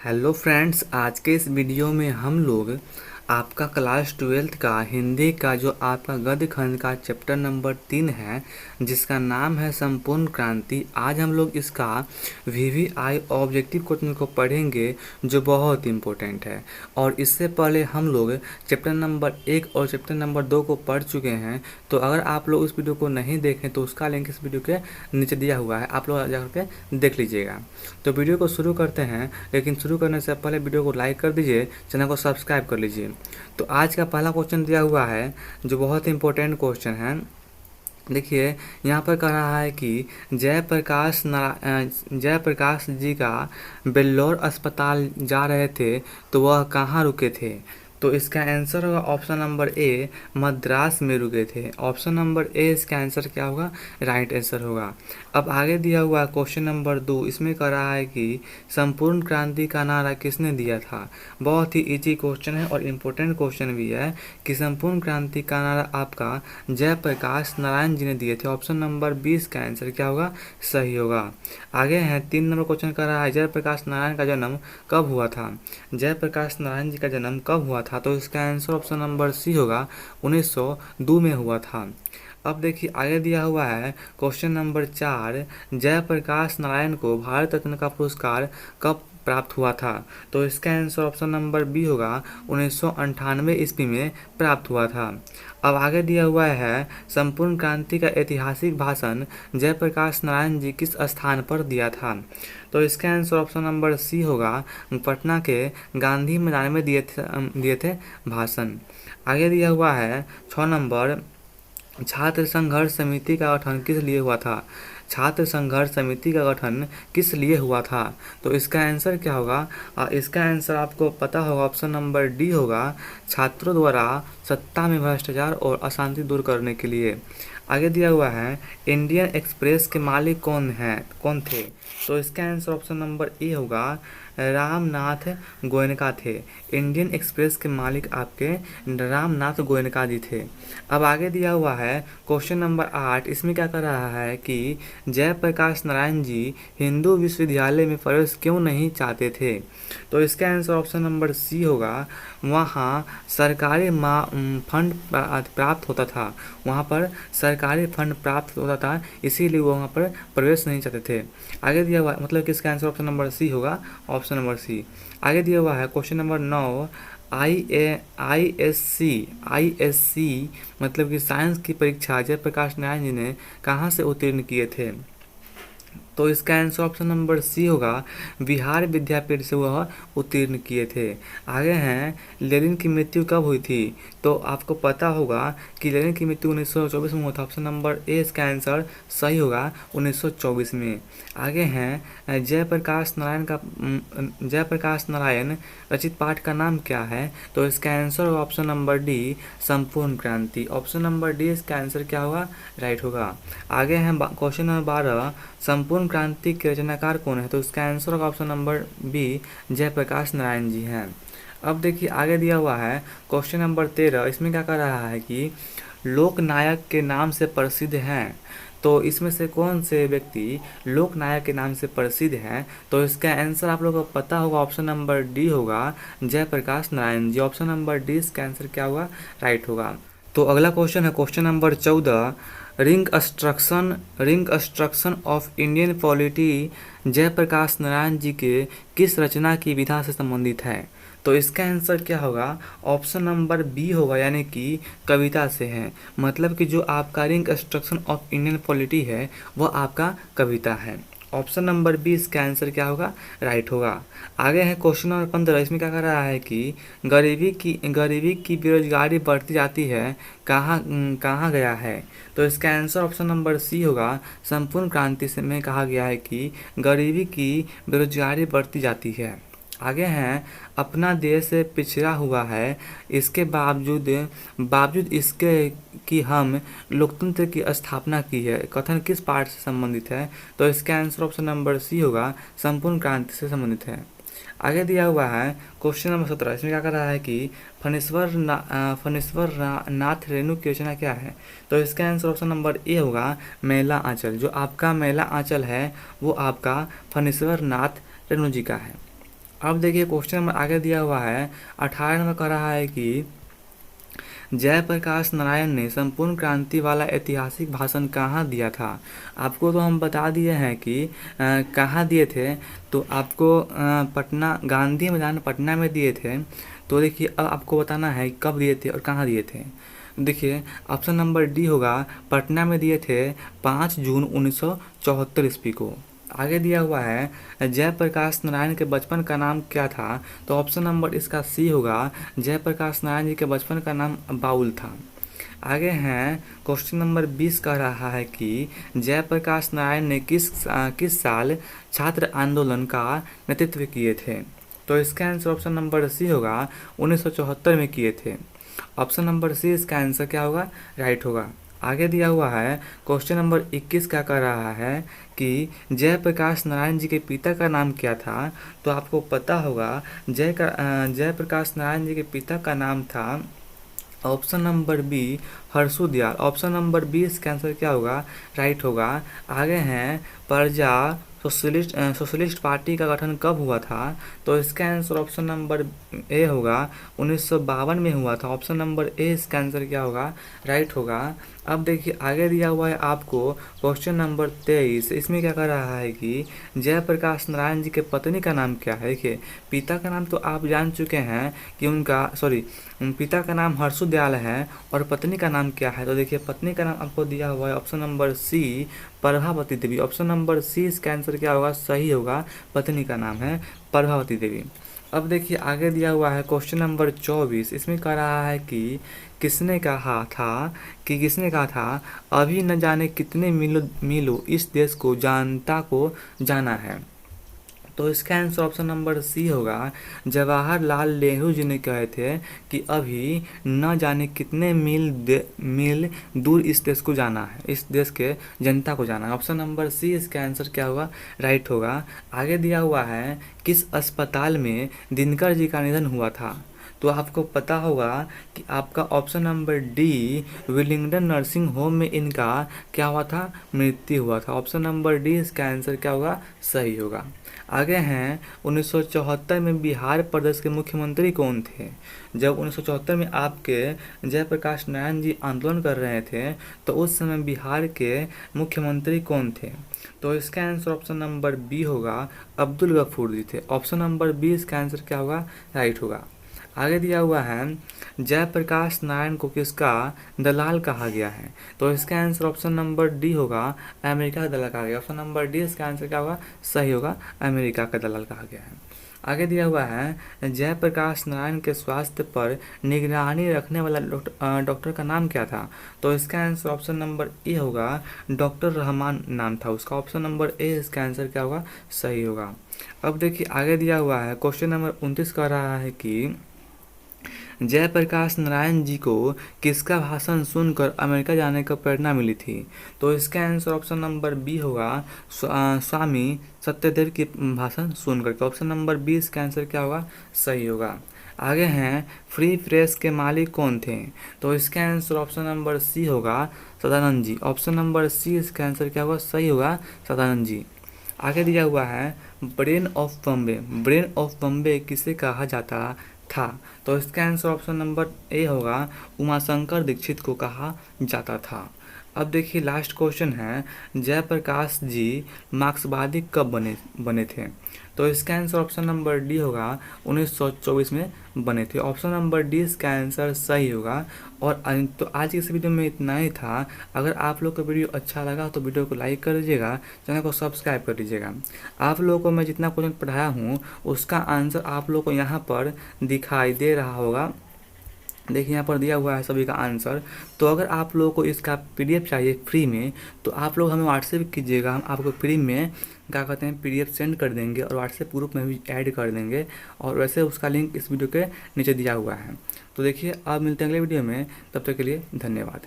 Hello friends, आज के इस वीडियो में हम लोग आपका क्लास 12th का हिंदी का जो आपका गद्य खंड का चैप्टर नंबर 3 है, जिसका नाम है संपूर्ण क्रांति। आज हम लोग इसका वीवीआई ऑब्जेक्टिव क्वेश्चन को पढ़ेंगे, जो बहुत इम्पोर्टेंट है। और इससे पहले हम लोग चैप्टर नंबर 1 और चैप्टर नंबर 2 को पढ़ चुके हैं। तो अगर आप लोग इस वीडियो को नहीं देखें तो उसका लिंक इस वीडियो के नीचे दिया हुआ है, आप लोग जाकर के देख लीजिएगा। तो वीडियो को शुरू करते हैं, लेकिन शुरू करने से पहले वीडियो को लाइक कर दीजिए, चैनल को सब्सक्राइब कर लीजिए। तो आज का पहला क्वेश्चन दिया हुआ है, जो बहुत इंपॉर्टेंट क्वेश्चन है। देखिए, यहाँ पर कह रहा है कि जयप्रकाश जी का बेल्लौर अस्पताल जा रहे थे, तो वह कहाँ रुके थे। तो इसका आंसर होगा ऑप्शन नंबर ए, मद्रास में रुके थे। ऑप्शन नंबर ए इसका आंसर क्या होगा, राइट आंसर होगा। अब आगे दिया हुआ क्वेश्चन नंबर 2, इसमें कह रहा है कि संपूर्ण क्रांति का नारा किसने दिया था। बहुत ही इजी क्वेश्चन है और इम्पोर्टेंट क्वेश्चन भी है कि संपूर्ण क्रांति का नारा आपका जयप्रकाश नारायण जी ने दिए थे। ऑप्शन नंबर 20 का आंसर क्या होगा, सही होगा। आगे है 3 नंबर क्वेश्चन कर रहा है, जयप्रकाश नारायण का जन्म कब हुआ था। जयप्रकाश नारायण जी का जन्म कब हुआ था, तो इसका आंसर ऑप्शन नंबर सी होगा, 1902 में हुआ था। अब देखिए आगे दिया हुआ है क्वेश्चन नंबर 4, जयप्रकाश नारायण को भारत रत्न का पुरस्कार कब प्राप्त हुआ था। तो इसका आंसर ऑप्शन नंबर बी होगा, 1998 ईस्वी में प्राप्त हुआ था। अब आगे दिया हुआ है, संपूर्ण क्रांति का ऐतिहासिक भाषण जयप्रकाश नारायण जी किस स्थान पर दिया था। तो इसका आंसर ऑप्शन नंबर सी होगा, पटना के गांधी मैदान में दिए थे भाषण। आगे दिया हुआ है 6 नंबर, छात्र संघर्ष समिति का गठन किस लिए हुआ था। छात्र संघर्ष समिति का गठन किस लिए हुआ था। तो इसका आंसर क्या होगा, इसका आंसर आपको पता होगा, ऑप्शन नंबर डी होगा, छात्रों द्वारा सत्ता में भ्रष्टाचार और अशांति दूर करने के लिए। आगे दिया हुआ है, इंडियन एक्सप्रेस के मालिक कौन थे। तो इसका आंसर ऑप्शन नंबर ए होगा, रामनाथ गोयनका थे। इंडियन एक्सप्रेस के मालिक आपके रामनाथ गोयनका जी थे। अब आगे दिया हुआ है क्वेश्चन नंबर 8, इसमें क्या कर रहा है कि जयप्रकाश नारायण जी हिंदू विश्वविद्यालय में प्रवेश क्यों नहीं चाहते थे। तो इसका आंसर ऑप्शन नंबर सी होगा, वहाँ सरकारी फंड प्राप्त होता था, वहाँ पर सरकारी फंड प्राप्त होता था, इसीलिए वो वहाँ पर प्रवेश नहीं चाहते थे। आगे दिया हुआ मतलब कि इसका आंसर ऑप्शन नंबर सी होगा, ऑप्शन नंबर सी। आगे दिया हुआ है question number 9, I S C मतलब कि साइंस की परीक्षा जयप्रकाश नारायण जी ने कहाँ से उत्तीर्ण किए थे। तो इसका आंसर ऑप्शन नंबर सी होगा, बिहार विद्यापीठ से वह उत्तीर्ण किए थे। आगे हैं, लेनिन की मृत्यु कब हुई थी। तो आपको पता होगा कि लेनिन की मृत्यु 1924 में हुआ था। ऑप्शन नंबर ए इसका आंसर सही होगा, 1924 में। आगे हैं, जयप्रकाश नारायण रचित पाठ का नाम क्या है। तो इसका आंसर होगा ऑप्शन नंबर डी, संपूर्ण क्रांति। ऑप्शन नंबर डी इसका आंसर क्या होगा, राइट होगा। आगे हैं क्वेश्चन नंबर 12, संपूर्ण क्रांति के रचनाकार कौन है। तो इसका आंसर होगा option number B, Jayaprakash Narayan ji हैं। अब देखिए आगे दिया हुआ है क्वेश्चन नंबर 13, इसमें क्या कर रहा है कि लोकनायक के नाम से प्रसिद्ध हैं। तो इसमें से कौन से व्यक्ति लोकनायक के नाम से प्रसिद्ध हैं। तो इसका आंसर आप लोगों को पता होगा, ऑप्शन नंबर डी होगा, Jayaprakash Narayan ji. Option number D इसका आंसर क्या होगा, राइट होगा। तो अगला क्वेश्चन है question number 14, reconstruction of Indian polity Jayaprakash Narayan ji के किस रचना की विधा से संबंधित है। तो इसका आंसर क्या होगा, ऑप्शन नंबर बी होगा, यानी कि कविता से है। मतलब कि जो आपका रिंग स्ट्रक्शन ऑफ इंडियन पॉलिटी है वह आपका कविता है। ऑप्शन नंबर बी इसका आंसर क्या होगा, राइट होगा। आगे है क्वेश्चन नंबर 15, इसमें क्या कर रहा है कि गरीबी की बेरोजगारी बढ़ती जाती है, कहाँ गया है। तो इसका आंसर ऑप्शन नंबर सी होगा, संपूर्ण क्रांति से में कहा गया है कि गरीबी की बेरोजगारी बढ़ती जाती है। आगे हैं, अपना देश पिछड़ा हुआ है, इसके बावजूद इसके कि हम लोकतंत्र की स्थापना की है, कथन किस पाठ से संबंधित है। तो इसका आंसर ऑप्शन नंबर सी होगा, संपूर्ण क्रांति से संबंधित है। आगे दिया हुआ है क्वेश्चन नंबर 17, इसमें क्या कर रहा है कि फणीश्वर नाथ रेणु की रचना क्या है। तो इसका आंसर ऑप्शन नंबर ए होगा, मेला आंचल। जो आपका मेला आंचल है वो आपका फणीश्वर नाथ रेणु जी का है। अब देखिए क्वेश्चन नंबर आगे दिया हुआ है 18 नंबर कह रहा है कि जयप्रकाश नारायण ने संपूर्ण क्रांति वाला ऐतिहासिक भाषण कहाँ दिया था। आपको तो हम बता दिए हैं कि कहाँ दिए थे, तो आपको पटना गांधी मैदान पटना में दिए थे। तो देखिए अब आपको बताना है कब दिए थे और कहाँ दिए थे। देखिए ऑप्शन नंबर डी होगा, पटना में दिए थे 5 जून 1974 ईस्वी को। आगे दिया हुआ है जयप्रकाश नारायण के बचपन का नाम क्या था। तो ऑप्शन नंबर इसका सी होगा, जयप्रकाश नारायण जी के बचपन का नाम बाउल था। आगे हैं क्वेश्चन नंबर 20 कह रहा है कि जयप्रकाश नारायण ने किस साल छात्र आंदोलन का नेतृत्व किए थे। तो इसका आंसर ऑप्शन नंबर सी होगा, 1974 में किए थे। ऑप्शन नंबर सी इसका आंसर क्या होगा, राइट होगा। आगे दिया हुआ है क्वेश्चन नंबर 21 क्या कर रहा है कि जयप्रकाश नारायण जी के पिता का नाम क्या था। तो आपको पता होगा जयप्रकाश नारायण जी के पिता का नाम था option number B, Harshu Dayal. Option number B इसका आंसर क्या होगा, राइट होगा। आगे हैं प्रजा सोशलिस्ट पार्टी का गठन कब हुआ था। तो इसका आंसर ऑप्शन नंबर ए होगा, 1952 में हुआ था। ऑप्शन नंबर ए इसका आंसर क्या होगा, राइट होगा। अब देखिए आगे दिया हुआ है आपको क्वेश्चन नंबर 23। इसमें क्या कर रहा है कि जयप्रकाश नारायण जी के पत्नी का नाम क्या है। देखिए पिता का नाम तो आप जान चुके हैं कि पिता का नाम हर्षु दयाल है और पत्नी का नाम क्या है। तो देखिए पत्नी का नाम आपको दिया हुआ है option number C, Prabhavati Devi. Option number C इसका आंसर क्या होगा, सही होगा। पत्नी का नाम है प्रभावती देवी। अब देखिए आगे दिया हुआ है क्वेश्चन नंबर 24। इसमें कह रहा है कि किसने कहा था अभी न जाने कितने मीलों इस देश को जनता को जाना है। तो इसका आंसर ऑप्शन नंबर सी होगा, जवाहरलाल नेहरू जी ने कहे थे कि अभी न जाने कितने मील दूर इस देश को जाना है, इस देश के जनता को जाना है। ऑप्शन नंबर सी इसका आंसर क्या होगा, राइट होगा। आगे दिया हुआ है किस अस्पताल में दिनकर जी का निधन हुआ था। तो आपको पता होगा कि आपका option number D, Willingdon nursing home में इनका क्या हुआ था, मृत्यु हुआ था। ऑप्शन नंबर डी इसका आंसर क्या होगा, सही होगा। आगे हैं 1974 में बिहार प्रदेश के मुख्यमंत्री कौन थे। जब 1974 में आपके जयप्रकाश नारायण जी आंदोलन कर रहे थे तो उस समय बिहार के मुख्यमंत्री कौन थे। तो इसका आंसर ऑप्शन नंबर बी होगा, अब्दुल गफूर जी थे। ऑप्शन नंबर बी इसका आंसर क्या होगा, राइट होगा। आगे दिया हुआ है जयप्रकाश नारायण को किसका दलाल कहा गया है। तो इसका आंसर ऑप्शन नंबर डी होगा, अमेरिका का दलाल कहा गया। ऑप्शन नंबर डी इसका आंसर क्या होगा, सही होगा, अमेरिका का दलाल कहा गया है। आगे दिया हुआ है जयप्रकाश नारायण के स्वास्थ्य पर निगरानी रखने वाला डॉक्टर का नाम क्या था। तो इसका आंसर ऑप्शन नंबर ए होगा, डॉक्टर रहमान नाम था उसका। ऑप्शन नंबर ए इसका आंसर क्या होगा, सही होगा। अब देखिए आगे दिया हुआ है क्वेश्चन नंबर 29 कह रहा है कि जयप्रकाश नारायण जी को किसका भाषण सुनकर अमेरिका जाने का प्रेरणा मिली थी। तो इसका आंसर ऑप्शन नंबर बी होगा, स्वामी सत्यदेव की भाषण सुनकर। ऑप्शन नंबर बी इसका आंसर क्या होगा, सही होगा। आगे हैं फ्री प्रेस के मालिक कौन थे। तो इसका आंसर ऑप्शन नंबर सी होगा, Sadanand ji. Option number C इसका आंसर क्या होगा, सही होगा, सदानंद जी। आगे दिया हुआ है ब्रेन ऑफ बम्बे किसे कहा जाता था। तो इसका आंसर ऑप्शन नंबर ए होगा, उमाशंकर दीक्षित को कहा जाता था। अब देखिए लास्ट क्वेश्चन है, जयप्रकाश जी मार्क्सवादी कब बने थे। तो इसका आंसर ऑप्शन नंबर डी होगा, 1924 में बने थे। ऑप्शन नंबर डी इसका आंसर सही होगा। और तो आज की इस वीडियो में इतना ही था। अगर आप लोग को वीडियो अच्छा लगा तो वीडियो को लाइक कर दीजिएगा, चैनल को सब्सक्राइब कर दीजिएगा। आप लोगों को मैं जितना क्वेश्चन पढ़ाया हूँ उसका आंसर आप लोग को यहाँ पर दिखाई दे रहा होगा। देखिए यहाँ पर दिया हुआ है सभी का आंसर। तो अगर आप लोगों को इसका पीडीएफ चाहिए फ्री में तो आप लोग हमें व्हाट्सएप कीजिएगा, हम आपको फ्री में क्या कहते हैं पीडीएफ सेंड कर देंगे और व्हाट्सएप ग्रुप में भी ऐड कर देंगे। और वैसे उसका लिंक इस वीडियो के नीचे दिया हुआ है। तो देखिए अब मिलते हैं अगले वीडियो में, तब तक के लिए धन्यवाद।